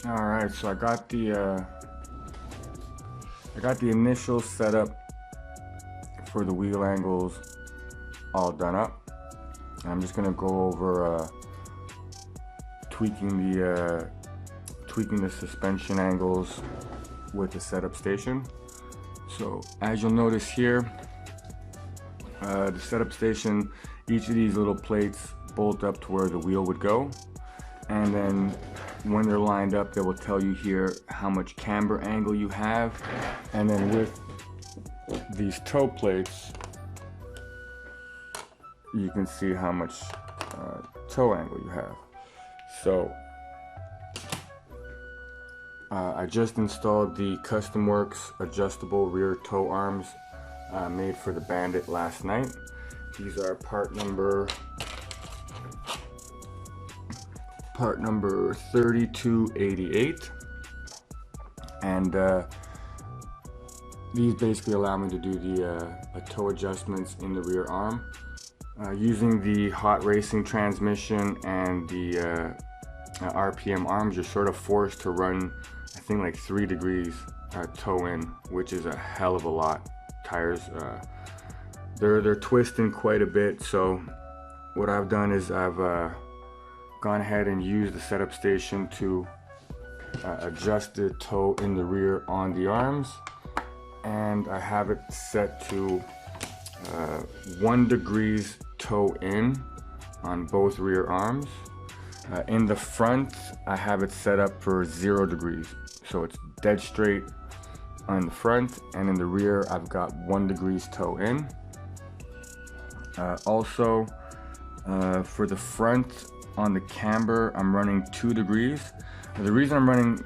All right, so I got the initial setup for the wheel angles all done up. And I'm just gonna go over tweaking the suspension angles with the setup station. So as you'll notice here, the setup station, each of these little plates bolt up to where the wheel would go, and then when they're lined up, they will tell you here how much camber angle you have. And then with these toe plates, you can see how much toe angle you have. So I just installed the Custom Works adjustable rear toe arms made for the Bandit last night. These are part number 3288, and these basically allow me to do the toe adjustments in the rear arm. Using the hot racing transmission and the RPM arms, you're sort of forced to run, I think, like 3 degrees toe in, which is a hell of a lot. Tires, they're twisting quite a bit. So what I've done is I've gone ahead and used the setup station to adjust the toe in the rear on the arms, and I have it set to 1 degrees toe in on both rear arms. In the front, I have it set up for 0 degrees, so it's dead straight on the front, and in the rear I've got 1 degrees toe in. Also, for the front on the camber, I'm running 2 degrees. The reason I'm running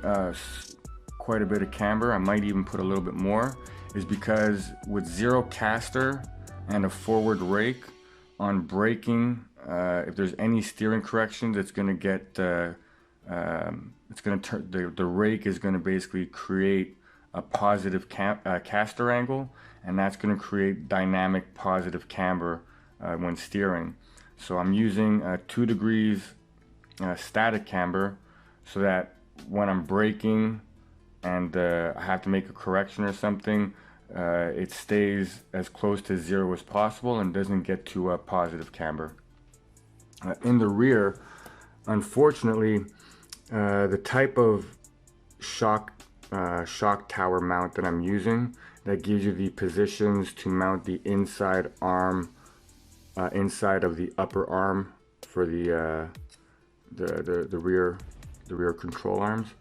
quite a bit of camber, I might even put a little bit more, is because with 0 caster and a forward rake, on braking, if there's any steering corrections, it's going to get it's going to turn the rake is going to basically create a positive caster angle, and that's going to create dynamic positive camber when steering. So I'm using 2 degrees static camber, so that when I'm braking and I have to make a correction or something, it stays as close to 0 as possible and doesn't get to a positive camber. In the rear, unfortunately, the type of shock tower mount that I'm using, that gives you the positions to mount the inside arm, inside of the upper arm for the rear control arms.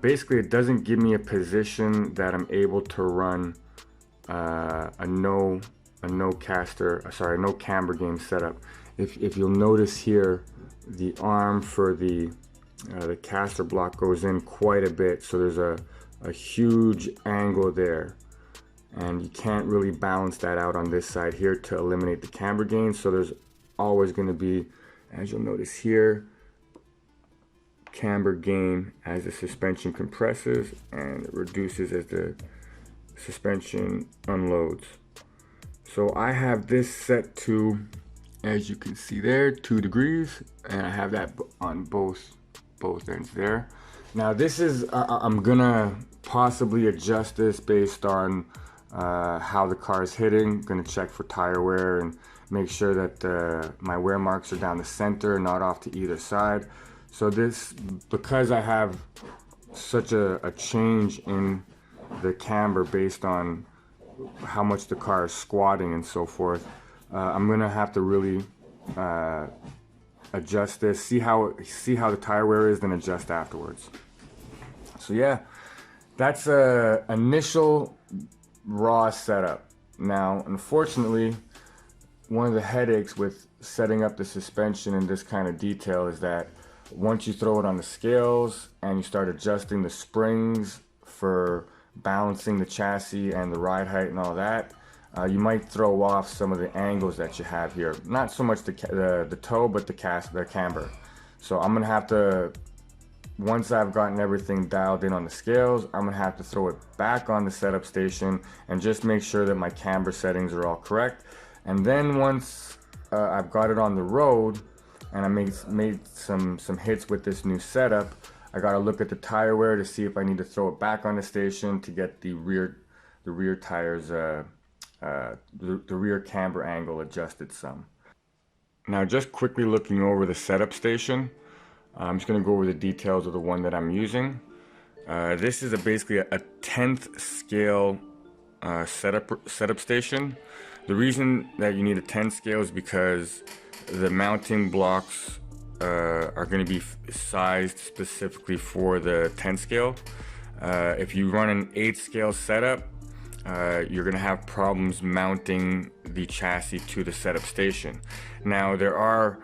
Basically, it doesn't give me a position that I'm able to run a no camber game setup. If you'll notice here, the arm for the caster block goes in quite a bit, so there's a huge angle there, and you can't really balance that out on this side here to eliminate the camber gain. So there's always going to be, as you'll notice here, camber gain as the suspension compresses, and it reduces as the suspension unloads. So I have this set to, as you can see there, 2 degrees, and I have that on both ends there. Now this is, I'm gonna possibly adjust this based on how the car is hitting. I'm gonna check for tire wear and make sure that my wear marks are down the center, not off to either side. So this, because I have such a change in the camber based on how much the car is squatting and so forth, I'm gonna have to really adjust this, see how the tire wear is, then adjust afterwards. So yeah, that's a initial raw setup. Now, unfortunately, one of the headaches with setting up the suspension in this kind of detail is that once you throw it on the scales and you start adjusting the springs for balancing the chassis and the ride height and all that, you might throw off some of the angles that you have here. Not so much the toe, but the camber. So I'm gonna have to, once I've gotten everything dialed in on the scales, I'm gonna have to throw it back on the setup station and just make sure that my camber settings are all correct. And then once I've got it on the road and I made some hits with this new setup, I gotta look at the tire wear to see if I need to throw it back on the station to get the rear tires, the rear camber angle adjusted some. Now just quickly looking over the setup station, I'm just gonna go over the details of the one that I'm using. This is basically a 10th scale setup station. The reason that you need a 10 scale is because the mounting blocks are going to be sized specifically for the 10 scale. If you run an 8 scale setup, you're going to have problems mounting the chassis to the setup station. Now there are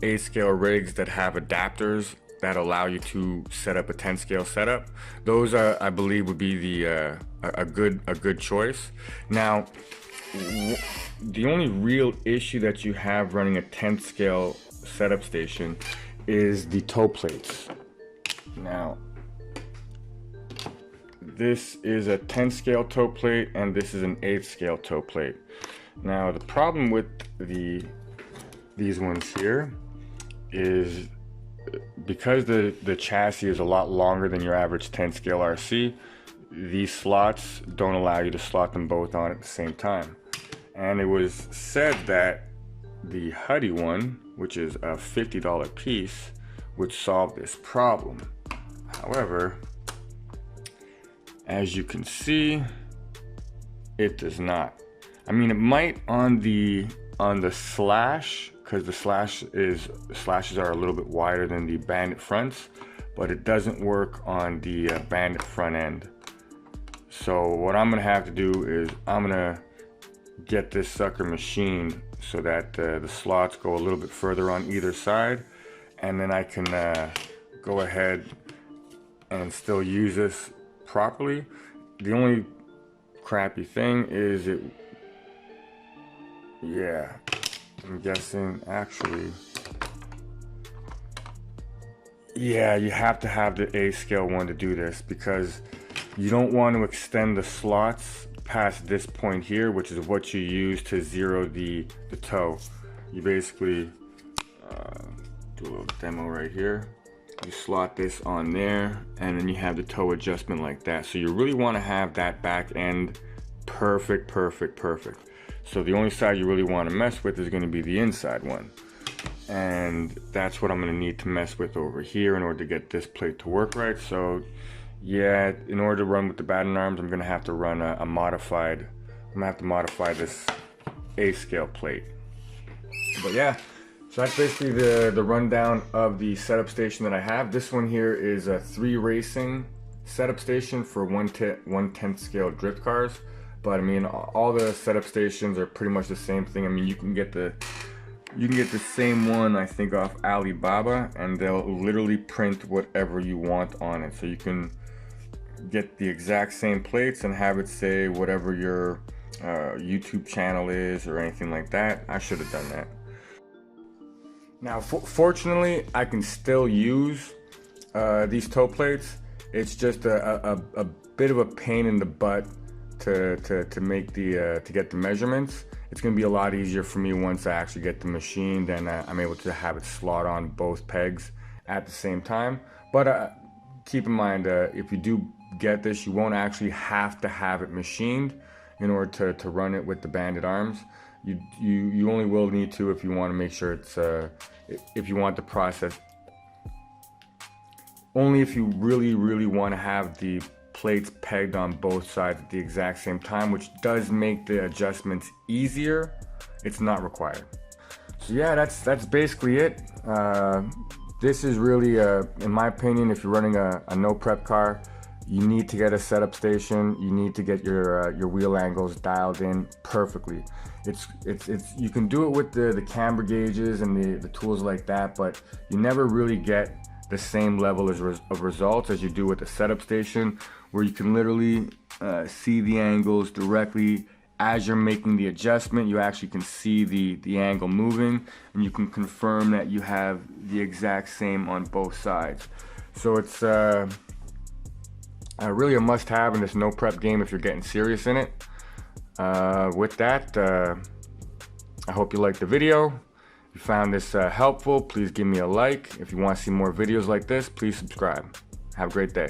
8 scale rigs that have adapters that allow you to set up a 10 scale setup. Those are, I believe, would be a good choice. Now, the only real issue that you have running a 10th scale setup station is the toe plates. Now, this is a 10 scale toe plate and this is an 8 scale toe plate. Now, the problem with these ones here is because the chassis is a lot longer than your average 10 scale RC, these slots don't allow you to slot them both on at the same time. And it was said that the Huddy one, which is a $50 piece, would solve this problem. However, as you can see, it does not. I mean, it might on the slash, because the slashes are a little bit wider than the Bandit fronts, but it doesn't work on the Bandit front end. So what I'm gonna have to do is I'm gonna get this sucker machined so that the slots go a little bit further on either side, and then I can go ahead and still use this properly. The only crappy thing is I'm guessing actually, yeah, you have to have the A scale one to do this, because you don't want to extend the slots past this point here, which is what you use to zero the toe. You basically do a little demo right here. You slot this on there, and then you have the toe adjustment like that. So you really want to have that back end perfect. So the only side you really want to mess with is going to be the inside one. And that's what I'm going to need to mess with over here in order to get this plate to work right. So yeah, in order to run with the batting arms, I'm going to have to run a modified, I'm going to have to modify this A scale plate. But yeah, so that's basically the rundown of the setup station that I have. This one here is a 3 racing setup station for 1/10 scale drift cars. But I mean, all the setup stations are pretty much the same thing. I mean, you can get the same one, I think, off Alibaba, and they'll literally print whatever you want on it. So you can get the exact same plates and have it say whatever your YouTube channel is or anything like that. I should have done that. Now, fortunately, I can still use these toe plates. It's just a bit of a pain in the butt to make to get the measurements. It's going to be a lot easier for me once I actually get the machined and I'm able to have it slot on both pegs at the same time. But keep in mind, if you do get this, you won't actually have to have it machined in order to run it with the Bandit arms. You only will need to if you want to make sure it's if you want the process. Only if you really want to have the plates pegged on both sides at the exact same time, which does make the adjustments easier. It's not required. So yeah, that's basically it. This is really, in my opinion, if you're running a no prep car, you need to get a setup station. You need to get your wheel angles dialed in perfectly. It's you can do it with the camber gauges and the tools like that, but you never really get the same level of results as you do with the setup station, where you can literally see the angles directly as you're making the adjustment. You actually can see the angle moving, and you can confirm that you have the exact same on both sides. So it's really a must-have in this no prep game if you're getting serious in it. With that, I hope you liked the video. If you found this helpful, please give me a like. If you want to see more videos like this, please subscribe. Have a great day.